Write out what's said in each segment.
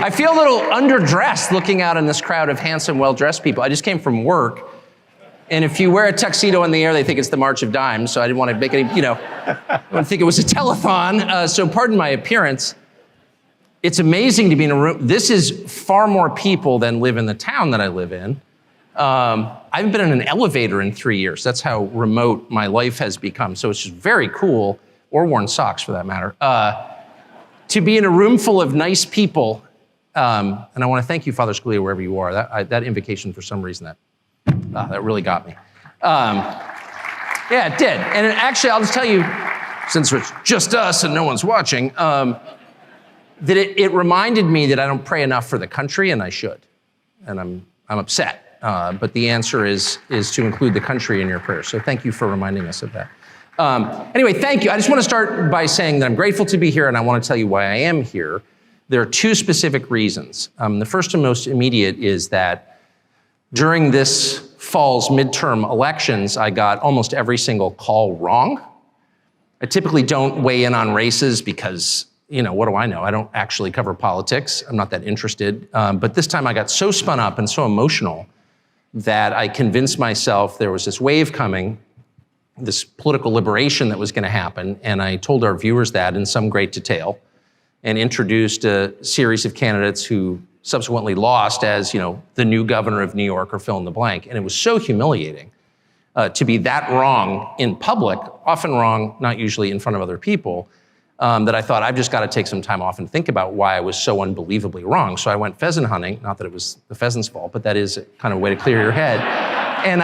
I feel a little underdressed looking out in this crowd of handsome, well-dressed people. I just came from work, and if you wear a tuxedo in the air, they think it's the March of Dimes, so I didn't want to make any, I didn't think it was a telethon, so pardon my appearance. It's amazing to be in a room. This is far more people than live in the town that I live in. I haven't been in an elevator in 3 years. That's how remote my life has become. So it's just very cool, or worn socks for that matter, to be in a room full of nice people. And I want to thank you, Father Scalia, wherever you are. That invocation, for some reason, that really got me. Yeah, it did. And actually, I'll just tell you, since it's just us and no one's watching, that it reminded me that I don't pray enough for the country, and I should. And I'm upset. But the answer is to include the country in your prayers. So thank you for reminding us of that. Anyway, thank you. I just want to start by saying that I'm grateful to be here, and I want to tell you why I am here. There are two specific reasons. The first and most immediate is that during this fall's midterm elections, I got almost every single call wrong. I typically don't weigh in on races because, what do I know? I don't actually cover politics. I'm not that interested. But this time I got so spun up and so emotional that I convinced myself there was this wave coming, this political liberation that was going to happen, and I told our viewers that in some great detail and introduced a series of candidates who subsequently lost as, the new governor of New York or fill in the blank. And it was so humiliating to be that wrong in public, often wrong, not usually in front of other people, that I thought I've just got to take some time off and think about why I was so unbelievably wrong. So I went pheasant hunting, not that it was the pheasant's fault, but that is kind of a way to clear your head. And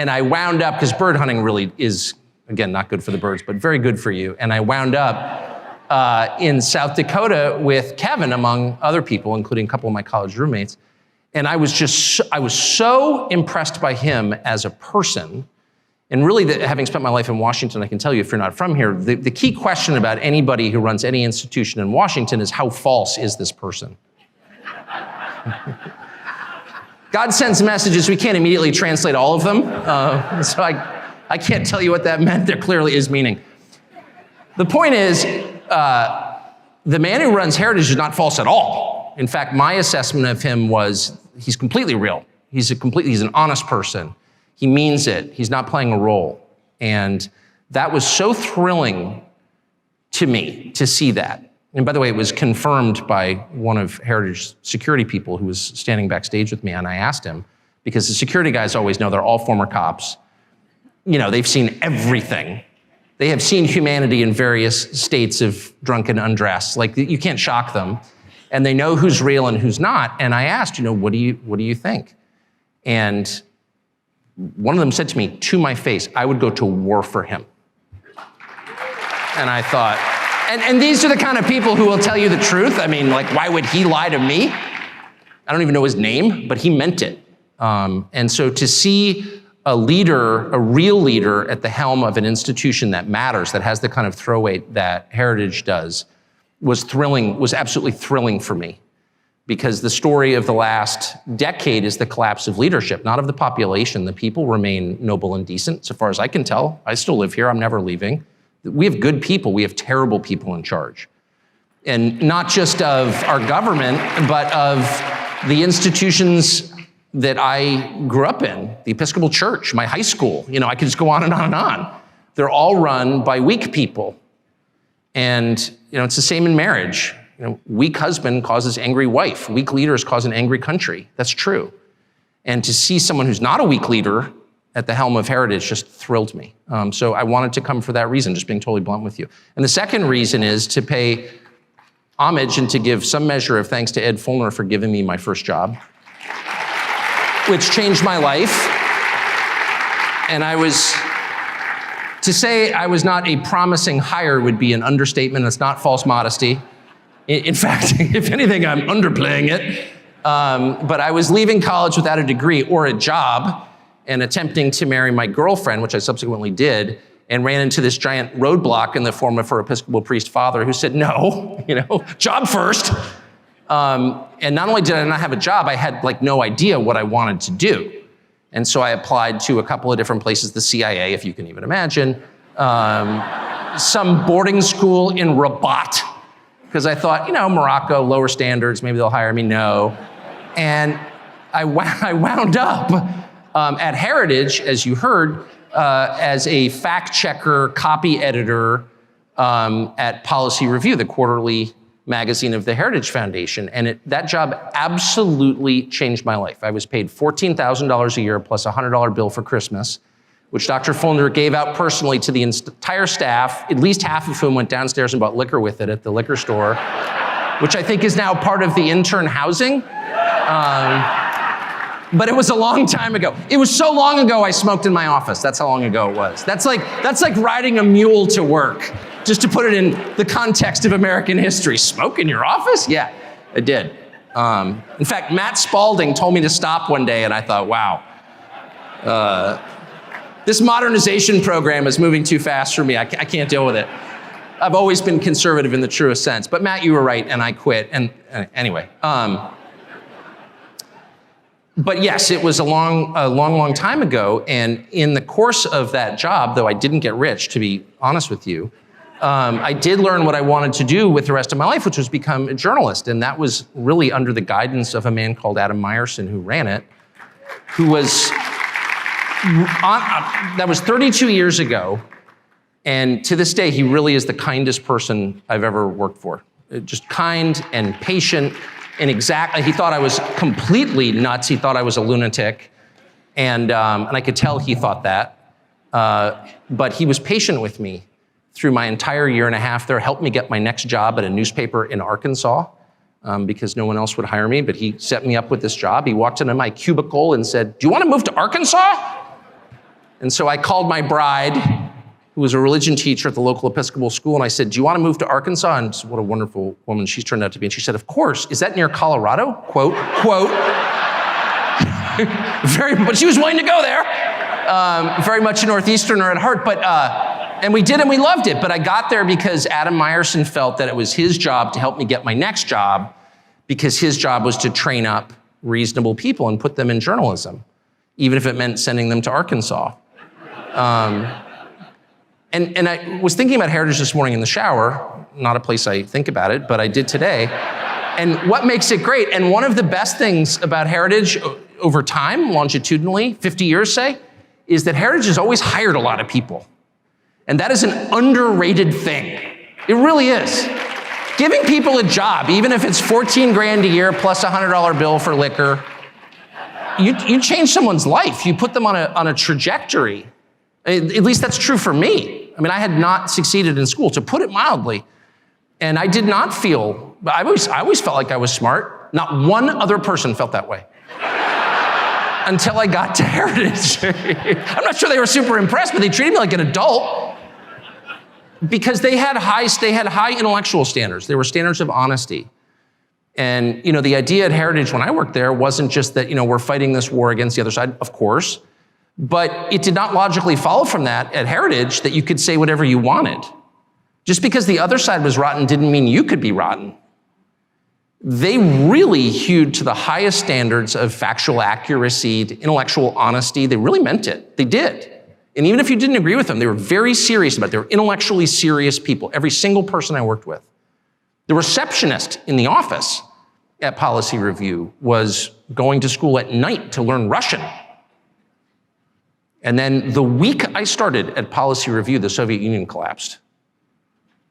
I wound up, because bird hunting really is, again, not good for the birds, but very good for you. And I wound up in South Dakota with Kevin, among other people, including a couple of my college roommates. And I was so impressed by him as a person. And really, having spent my life in Washington, I can tell you, if you're not from here, the key question about anybody who runs any institution in Washington is, how false is this person? God sends messages, we can't immediately translate all of them. So I can't tell you what that meant. There clearly is meaning. The point is, the man who runs Heritage is not false at all. In fact, my assessment of him was, he's completely real. He's an honest person. He means it. He's not playing a role. And that was so thrilling to me to see that. And by the way, it was confirmed by one of Heritage's security people who was standing backstage with me, and I asked him, because the security guys always know, they're all former cops. They've seen everything. They have seen humanity in various states of drunken undress. Like, you can't shock them. And they know who's real and who's not. And I asked, what do you think? And one of them said to me, to my face, I would go to war for him. And I thought, and these are the kind of people who will tell you the truth. I mean, why would he lie to me? I don't even know his name, but he meant it. And so to see a leader, a real leader at the helm of an institution that matters, that has the kind of throw weight that Heritage does, was absolutely thrilling for me. Because the story of the last decade is the collapse of leadership, not of the population. The people remain noble and decent, so far as I can tell. I still live here, I'm never leaving. We have good people, we have terrible people in charge. And not just of our government, but of the institutions that I grew up in, the Episcopal Church, my high school. I could just go on and on and on. They're all run by weak people. And it's the same in marriage. Weak husband causes angry wife. Weak leaders cause an angry country. That's true. And to see someone who's not a weak leader at the helm of Heritage just thrilled me. So I wanted to come for that reason, just being totally blunt with you. And the second reason is to pay homage and to give some measure of thanks to Ed Fulner for giving me my first job, which changed my life. And to say I was not a promising hire would be an understatement. It's not false modesty. In fact, if anything, I'm underplaying it. But I was leaving college without a degree or a job and attempting to marry my girlfriend, which I subsequently did, and ran into this giant roadblock in the form of her Episcopal priest father who said, no, job first. And not only did I not have a job, I had no idea what I wanted to do. And so I applied to a couple of different places, the CIA, if you can even imagine, some boarding school in Rabat, because I thought, Morocco, lower standards, maybe they'll hire me. No. And I wound up at Heritage, as you heard, as a fact checker, copy editor at Policy Review, the quarterly magazine of the Heritage Foundation. And that job absolutely changed my life. I was paid $14,000 a year plus a $100 bill for Christmas, which Dr. Fulner gave out personally to the entire staff, at least half of whom went downstairs and bought liquor with it at the liquor store, which I think is now part of the intern housing. But it was a long time ago. It was so long ago I smoked in my office. That's how long ago it was. That's like riding a mule to work, just to put it in the context of American history. Smoke in your office? Yeah, I did. In fact, Matt Spalding told me to stop one day, and I thought, wow, this modernization program is moving too fast for me. I can't deal with it. I've always been conservative in the truest sense. But Matt, you were right, and I quit. And anyway. But yes, it was a long time ago. And in the course of that job, though I didn't get rich, to be honest with you, I did learn what I wanted to do with the rest of my life, which was become a journalist. And that was really under the guidance of a man called Adam Meyerson, who ran it, who was, that was 32 years ago. And to this day, he really is the kindest person I've ever worked for. Just kind and patient. And exactly, he thought I was completely nuts. He thought I was a lunatic. And I could tell he thought that. But he was patient with me through my entire year and a half there, helped me get my next job at a newspaper in Arkansas because no one else would hire me, but he set me up with this job. He walked into my cubicle and said, "Do you want to move to Arkansas?" And so I called my bride, who was a religion teacher at the local Episcopal school, and I said, "Do you want to move to Arkansas?" And what a wonderful woman she's turned out to be. And she said, "Of course. Is that near Colorado?" Quote. But she was willing to go there. Very much a Northeasterner at heart, but and we did, and we loved it. But I got there because Adam Meyerson felt that it was his job to help me get my next job, because his job was to train up reasonable people and put them in journalism, even if it meant sending them to Arkansas. And I was thinking about Heritage this morning in the shower, not a place I think about it, but I did today. And what makes it great, and one of the best things about Heritage over time, longitudinally, 50 years say, is that Heritage has always hired a lot of people. And that is an underrated thing. It really is. Giving people a job, even if it's 14 grand a year plus a $100 bill for liquor, you change someone's life. You put them on a trajectory. At least that's true for me. I mean, I had not succeeded in school, to put it mildly. And I did not feel, I always felt like I was smart. Not one other person felt that way. Until I got to Heritage. I'm not sure they were super impressed, but they treated me like an adult. Because they had high intellectual standards. They were standards of honesty. And the idea at Heritage when I worked there wasn't just that we're fighting this war against the other side, of course. But it did not logically follow from that at Heritage that you could say whatever you wanted. Just because the other side was rotten didn't mean you could be rotten. They really hewed to the highest standards of factual accuracy, to intellectual honesty. They really meant it. They did. And even if you didn't agree with them, they were very serious about it. They were intellectually serious people, every single person I worked with. The receptionist in the office at Policy Review was going to school at night to learn Russian. And then the week I started at Policy Review, the Soviet Union collapsed,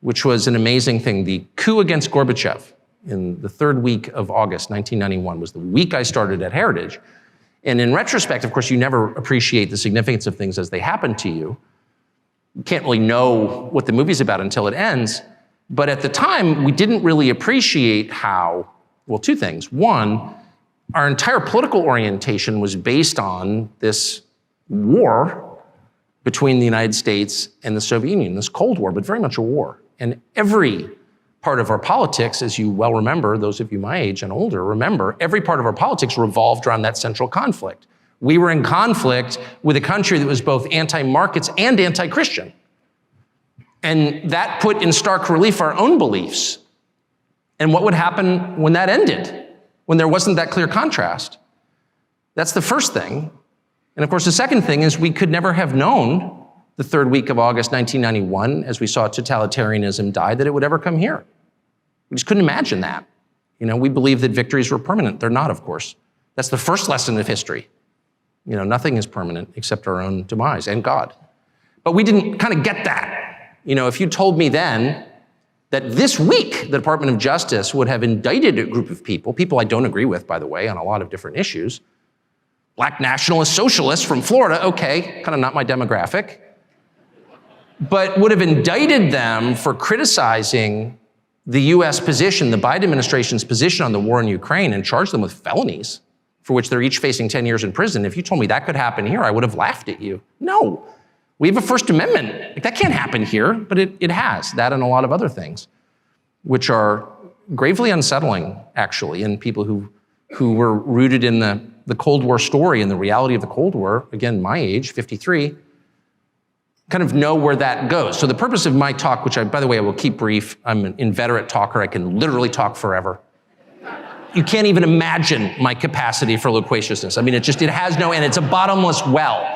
which was an amazing thing. The coup against Gorbachev in the third week of August 1991 was the week I started at Heritage. And in retrospect, of course, you never appreciate the significance of things as they happen to you. You can't really know what the movie's about until it ends. But at the time, we didn't really appreciate how, well, two things. One, our entire political orientation was based on this war between the United States and the Soviet Union, this Cold War, but very much a war. And every part of our politics, as you well remember, those of you my age and older remember, every part of our politics revolved around that central conflict. We were in conflict with a country that was both anti-markets and anti-Christian. And that put in stark relief our own beliefs. And what would happen when that ended, when there wasn't that clear contrast? That's the first thing. And of course, the second thing is we could never have known the third week of August 1991, as we saw totalitarianism die, that it would ever come here. We just couldn't imagine that. We believe that victories were permanent. They're not, of course. That's the first lesson of history. Nothing is permanent except our own demise and God. But we didn't kind of get that. If you told me then that this week the Department of Justice would have indicted a group of people I don't agree with, by the way, on a lot of different issues, black nationalist socialists from Florida, okay, kind of not my demographic, but would have indicted them for criticizing the US position, the Biden administration's position on the war in Ukraine, and charged them with felonies for which they're each facing 10 years in prison. If you told me that could happen here, I would have laughed at you. No, we have a First Amendment. That can't happen here, but it has, that and a lot of other things, which are gravely unsettling, actually, in people who were rooted in the Cold War story and the reality of the Cold War, again, my age, 53, kind of know where that goes. So the purpose of my talk, which by the way, I will keep brief, I'm an inveterate talker, I can literally talk forever. You can't even imagine my capacity for loquaciousness. I mean, it has no end, it's a bottomless well.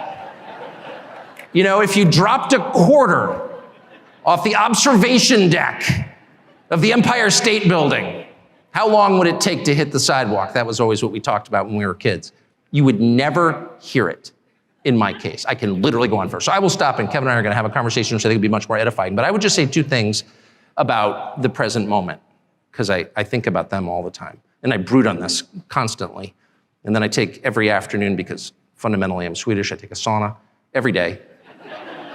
If you dropped a quarter off the observation deck of the Empire State Building, how long would it take to hit the sidewalk? That was always what we talked about when we were kids. You would never hear it. In my case, I can literally go on first. So I will stop, and Kevin and I are going to have a conversation which I think will be much more edifying. But I would just say two things about the present moment, because I think about them all the time. And I brood on this constantly. And then I take every afternoon, because fundamentally I'm Swedish, I take a sauna every day.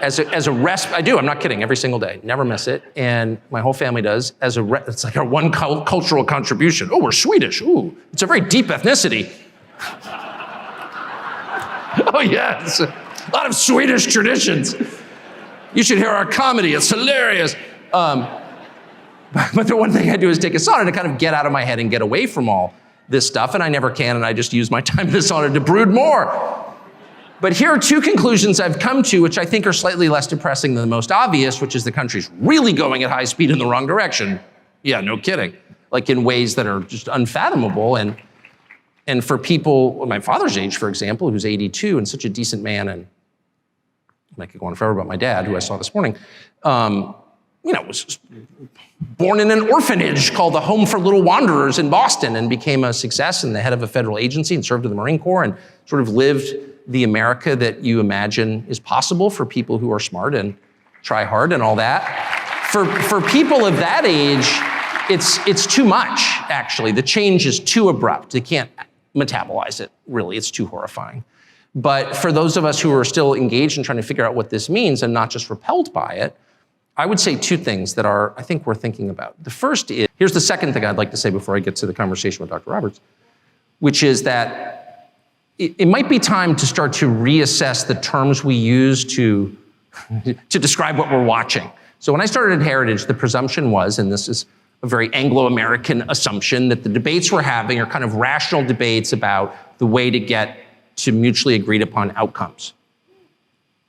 As a rest, I do, I'm not kidding, every single day, never miss it. And my whole family does. It's like our one cultural contribution. Oh, we're Swedish, ooh, it's a very deep ethnicity. Oh yes, a lot of Swedish traditions. You should hear our comedy, it's hilarious. But the one thing I do is take a sauna to kind of get out of my head and get away from all this stuff, and I never can, and I just use my time in the sauna to brood more. But here are two conclusions I've come to, which I think are slightly less depressing than the most obvious, which is the country's really going at high speed in the wrong direction. Yeah, no kidding. Like in ways that are just unfathomable. And for people my father's age, for example, who's 82 and such a decent man, and I could go on forever about my dad, who I saw this morning, was born in an orphanage called the Home for Little Wanderers in Boston, and became a success and the head of a federal agency and served in the Marine Corps and sort of lived the America that you imagine is possible for people who are smart and try hard and all that. For people of that age, it's too much, actually. The change is too abrupt. They can't metabolize it, really. It's too horrifying. But for those of us who are still engaged in trying to figure out what this means and not just repelled by it, I would say two things that I think we're thinking about. The first is, here's the second thing I'd like to say before I get to the conversation with Dr. Roberts, which is that it might be time to start to reassess the terms we use to describe what we're watching. So when I started at Heritage, the presumption was, and this is a very Anglo-American assumption, that the debates we're having are kind of rational debates about the way to get to mutually agreed upon outcomes,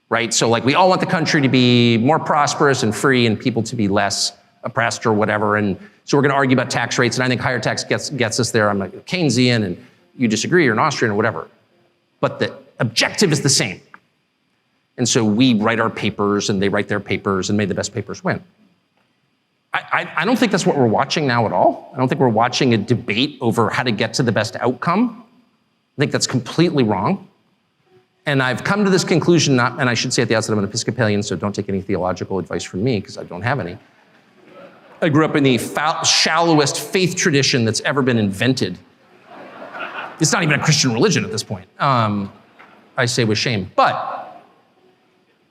right? So like we all want the country to be more prosperous and free and people to be less oppressed or whatever. And so we're going to argue about tax rates. And I think higher tax gets us there. I'm like Keynesian and you disagree, or an Austrian or whatever. But the objective is the same. And so we write our papers and they write their papers, and may the best papers win. I don't think that's what we're watching now at all. I don't think we're watching a debate over how to get to the best outcome. I think that's completely wrong. And I've come to this conclusion, and I should say at the outset, I'm an Episcopalian, so don't take any theological advice from me, because I don't have any. I grew up in the shallowest faith tradition that's ever been invented. It's not even a Christian religion at this point, I say with shame. But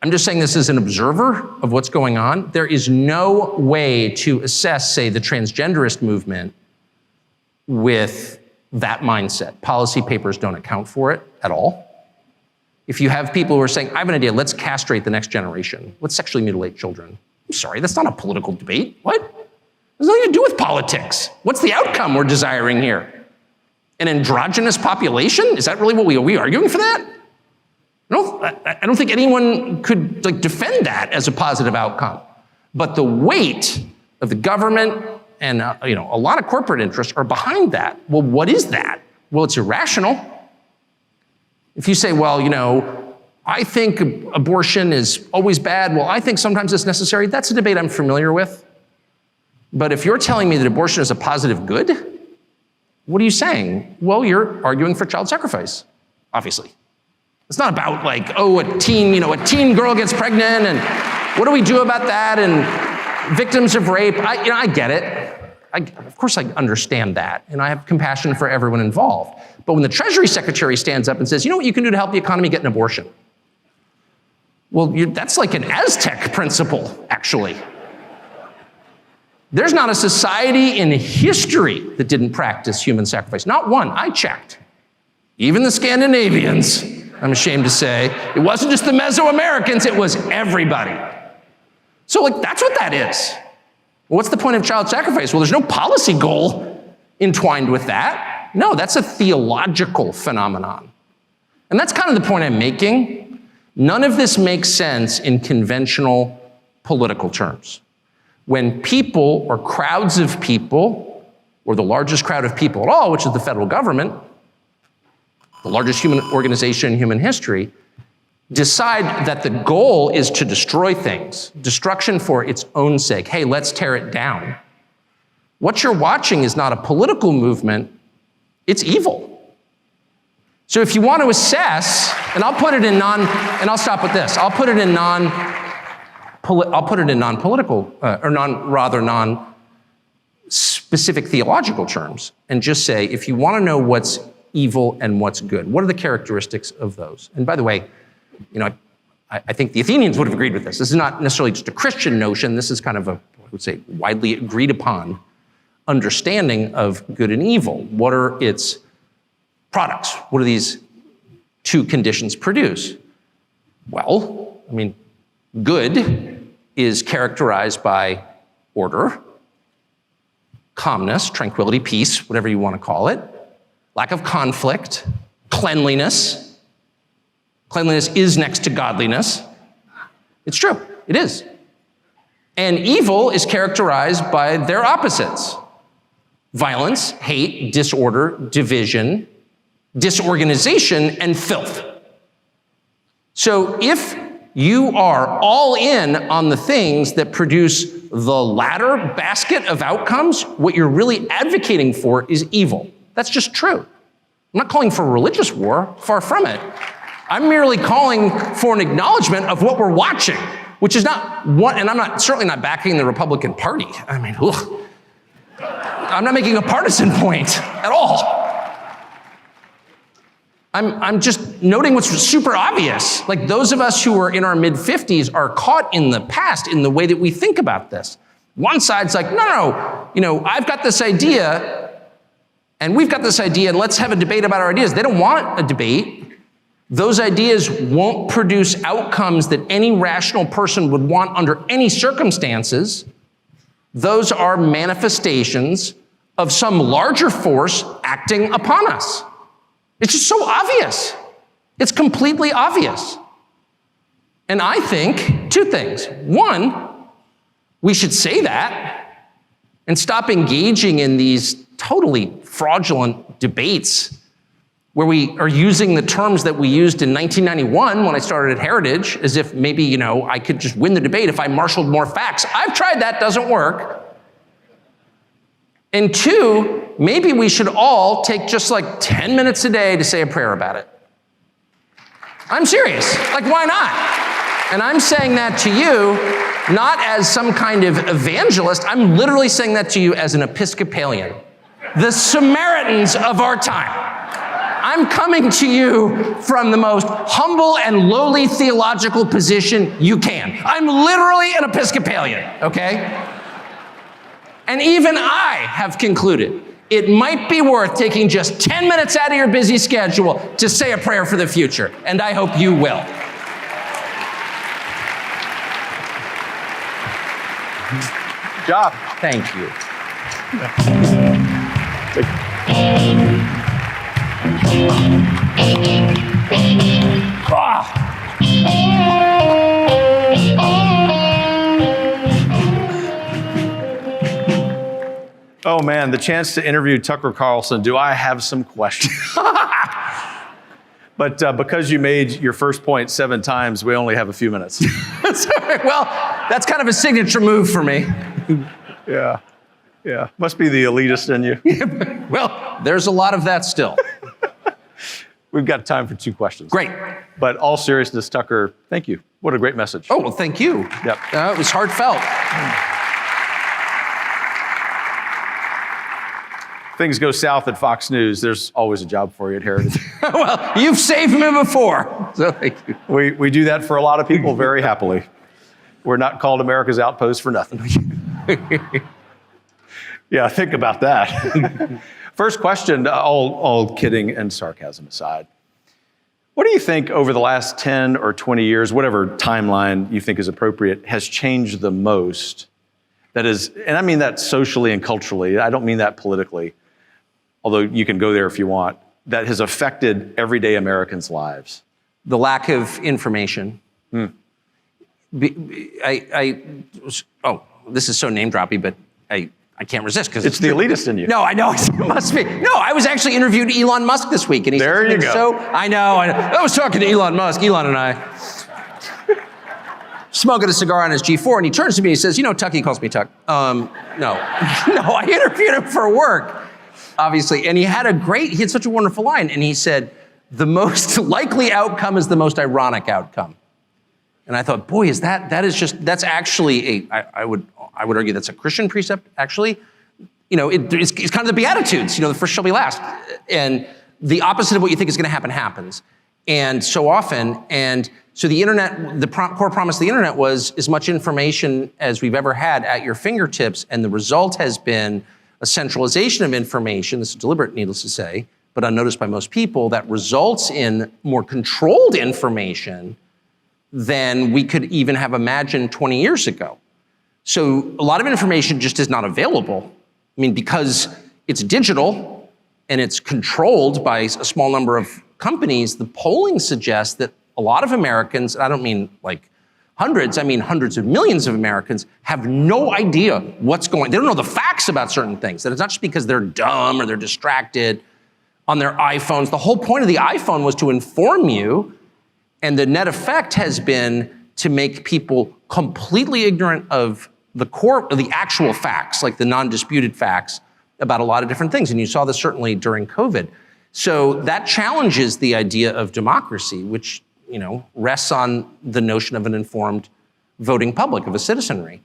I'm just saying this as an observer of what's going on. There is no way to assess, say, the transgenderist movement with that mindset. Policy papers don't account for it at all. If you have people who are saying, I have an idea, let's castrate the next generation, let's sexually mutilate children. I'm sorry, that's not a political debate. What? There's nothing to do with politics. What's the outcome we're desiring here? An androgynous population? Is that really what are we arguing for that? I don't think anyone could defend that as a positive outcome. But the weight of the government and a lot of corporate interests are behind that. Well, what is that? Well, it's irrational. If you say, well, I think abortion is always bad. Well, I think sometimes it's necessary. That's a debate I'm familiar with. But if you're telling me that abortion is a positive good, what are you saying? Well, you're arguing for child sacrifice, obviously. It's not about like, oh, a teen girl gets pregnant and what do we do about that? And victims of rape. I get it. Of course I understand that. And I have compassion for everyone involved. But when the Treasury Secretary stands up and says, you know what you can do to help the economy? Get an abortion. Well, that's like an Aztec principle, actually. There's not a society in history that didn't practice human sacrifice. Not one. I checked. Even the Scandinavians, I'm ashamed to say. It wasn't just the Mesoamericans, it was everybody. So like, that's what that is. What's the point of child sacrifice? Well, there's no policy goal entwined with that. No, that's a theological phenomenon. And that's kind of the point I'm making. None of this makes sense in conventional political terms. When people or crowds of people, or the largest crowd of people at all, which is the federal government, the largest human organization in human history, decide that the goal is to destroy things, destruction for its own sake. Hey, let's tear it down. What you're watching is not a political movement, it's evil. So if you want to assess, and I'll put it in I'll stop with this. I'll put it in non-political, non-specific theological terms, and just say, if you want to know what's evil and what's good, what are the characteristics of those? And by the way, I think the Athenians would have agreed with this. This is not necessarily just a Christian notion. This is kind of I would say, widely agreed upon understanding of good and evil. What are its products? What do these two conditions produce? Well, good is characterized by order, calmness, tranquility, peace, whatever you want to call it, lack of conflict, cleanliness. Cleanliness is next to godliness. It's true, it is. And evil is characterized by their opposites: violence, hate, disorder, division, disorganization, and filth. So if you are all in on the things that produce the latter basket of outcomes, what you're really advocating for is evil. That's just true. I'm not calling for religious war, far from it. I'm merely calling for an acknowledgement of what we're watching, which is not what, and I'm certainly not backing the Republican Party. I'm not making a partisan point at all. I'm just noting what's super obvious. Like, those of us who are in our mid-50s are caught in the past in the way that we think about this. One side's like, no, I've got this idea, and we've got this idea, and let's have a debate about our ideas. They don't want a debate. Those ideas won't produce outcomes that any rational person would want under any circumstances. Those are manifestations of some larger force acting upon us. It's just so obvious. It's completely obvious. And I think two things. One, we should say that and stop engaging in these totally fraudulent debates where we are using the terms that we used in 1991 when I started at Heritage, as if maybe, I could just win the debate if I marshaled more facts. I've tried that, doesn't work. And two, maybe we should all take just like 10 minutes a day to say a prayer about it. I'm serious. Like, why not? And I'm saying that to you, not as some kind of evangelist. I'm literally saying that to you as an Episcopalian, the Samaritans of our time. I'm coming to you from the most humble and lowly theological position you can. I'm literally an Episcopalian, okay? And even I have concluded it might be worth taking just 10 minutes out of your busy schedule to say a prayer for the future, and I hope you will. Good job. Thank you. Oh man, the chance to interview Tucker Carlson. Do I have some questions? But because you made your first point 7 times, we only have a few minutes. Well, that's kind of a signature move for me. Yeah. Yeah, must be the elitist in you. Well, there's a lot of that still. We've got time for 2 questions. Great. But all seriousness, Tucker, thank you. What a great message. Oh, well, thank you. Yep. It was heartfelt. Things go south at Fox News, there's always a job for you at Heritage. Well, you've saved me before, so thank you. We do that for a lot of people very happily. We're not called America's Outpost for nothing. Yeah, think about that. First question, all kidding and sarcasm aside. What do you think over the last 10 or 20 years, whatever timeline you think is appropriate, has changed the most? That is, and I mean that socially and culturally, I don't mean that politically, although you can go there if you want, that has affected everyday Americans' lives? The lack of information. This is so name-droppy, but I can't resist because it's the elitist in you. No, I know, it must be. No, I was actually interviewed Elon Musk this week, and he there said, you go. So, I know. I was talking to Elon Musk, Elon and I. Smoking a cigar on his G4, and he turns to me and he says, Tuck, he calls me Tuck. No, I interviewed him for work, obviously, and he had such a wonderful line, and he said, the most likely outcome is the most ironic outcome. And I thought, boy, that's actually I would argue that's a Christian precept, actually. It's kind of the Beatitudes, the first shall be last. And the opposite of what you think is gonna happen happens. And so often, so the internet, the core promise of the internet was as much information as we've ever had at your fingertips, and the result has been a centralization of information, this is deliberate, needless to say, but unnoticed by most people, that results in more controlled information than we could even have imagined 20 years ago. So a lot of information just is not available. I mean, because it's digital and it's controlled by a small number of companies, the polling suggests that a lot of Americans, I don't mean like hundreds, I mean hundreds of millions of Americans, have no idea what's going on. They don't know the facts about certain things. That it's not just because they're dumb or they're distracted on their iPhones. The whole point of the iPhone was to inform you, and the net effect has been to make people completely ignorant of the actual facts, like the non-disputed facts about a lot of different things. And you saw this certainly during COVID. So that challenges the idea of democracy, which rests on the notion of an informed voting public, of a citizenry.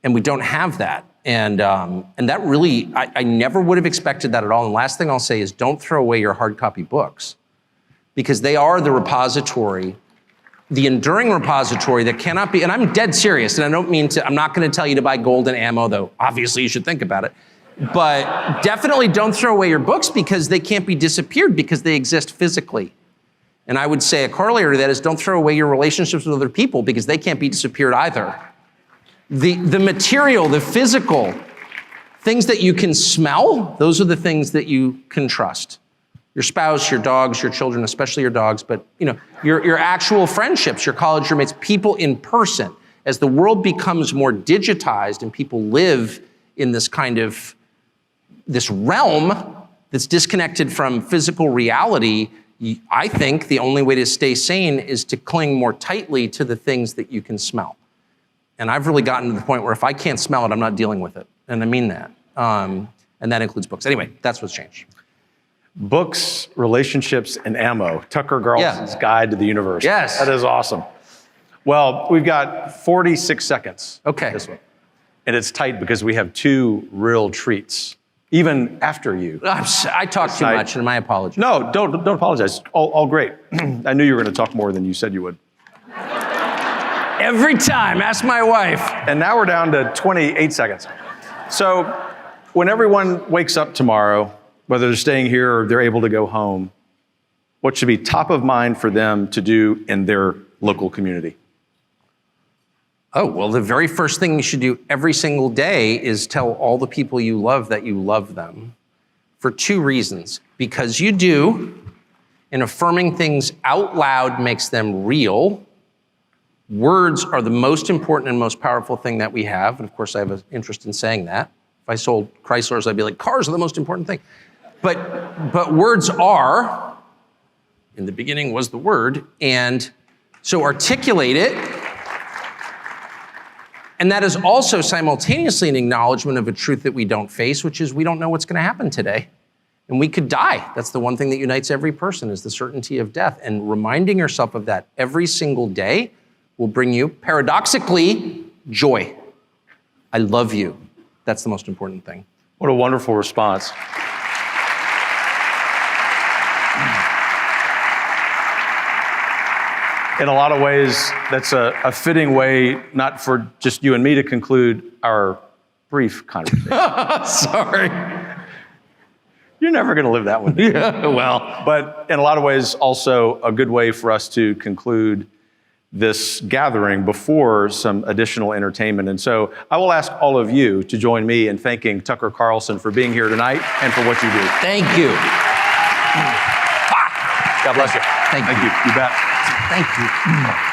And we don't have that. And that really, I never would have expected that at all. And last thing I'll say is don't throw away your hard copy books, because they are the repository, the enduring repository that cannot be, and I'm dead serious, and I don't mean to, I'm not gonna tell you to buy golden ammo, though obviously you should think about it. But definitely don't throw away your books, because they can't be disappeared, because they exist physically. And I would say a corollary to that is don't throw away your relationships with other people, because they can't be disappeared either. The material, the physical, things that you can smell, those are the things that you can trust. Your spouse, your dogs, your children, especially your dogs, but your actual friendships, your college roommates, people in person. As the world becomes more digitized and people live in this kind of, this realm that's disconnected from physical reality, I think the only way to stay sane is to cling more tightly to the things that you can smell. And I've really gotten to the point where if I can't smell it, I'm not dealing with it. And I mean that. And that includes books. Anyway, that's what's changed. Books, relationships, and ammo. Tucker Carlson's Guide to the Universe. Yes. That is awesome. Well, we've got 46 seconds. Okay. This one. And it's tight because we have 2 real treats, even after you. I talk too much, and my apologies. No, don't apologize. All great. I knew you were going to talk more than you said you would. Every time, ask my wife. And now we're down to 28 seconds. So when everyone wakes up tomorrow, whether they're staying here or they're able to go home, what should be top of mind for them to do in their local community? Oh, well, the very first thing you should do every single day is tell all the people you love that you love them, for 2 reasons. Because you do, and affirming things out loud makes them real. Words are the most important and most powerful thing that we have. And of course, I have an interest in saying that. If I sold Chryslers, I'd be like, cars are the most important thing. But words are, in the beginning was the word, and so articulate it. And that is also simultaneously an acknowledgement of a truth that we don't face, which is we don't know what's going to happen today. And we could die. That's the one thing that unites every person, is the certainty of death. And reminding yourself of that every single day will bring you, paradoxically, joy. I love you. That's the most important thing. What a wonderful response. In a lot of ways, that's a fitting way, not for just you and me, to conclude our brief conversation. Sorry. You're never going to live that one. Yeah, well. But in a lot of ways, also a good way for us to conclude this gathering before some additional entertainment. And so I will ask all of you to join me in thanking Tucker Carlson for being here tonight and for what you do. Thank you. God bless you. Thank you. You bet. Thank you.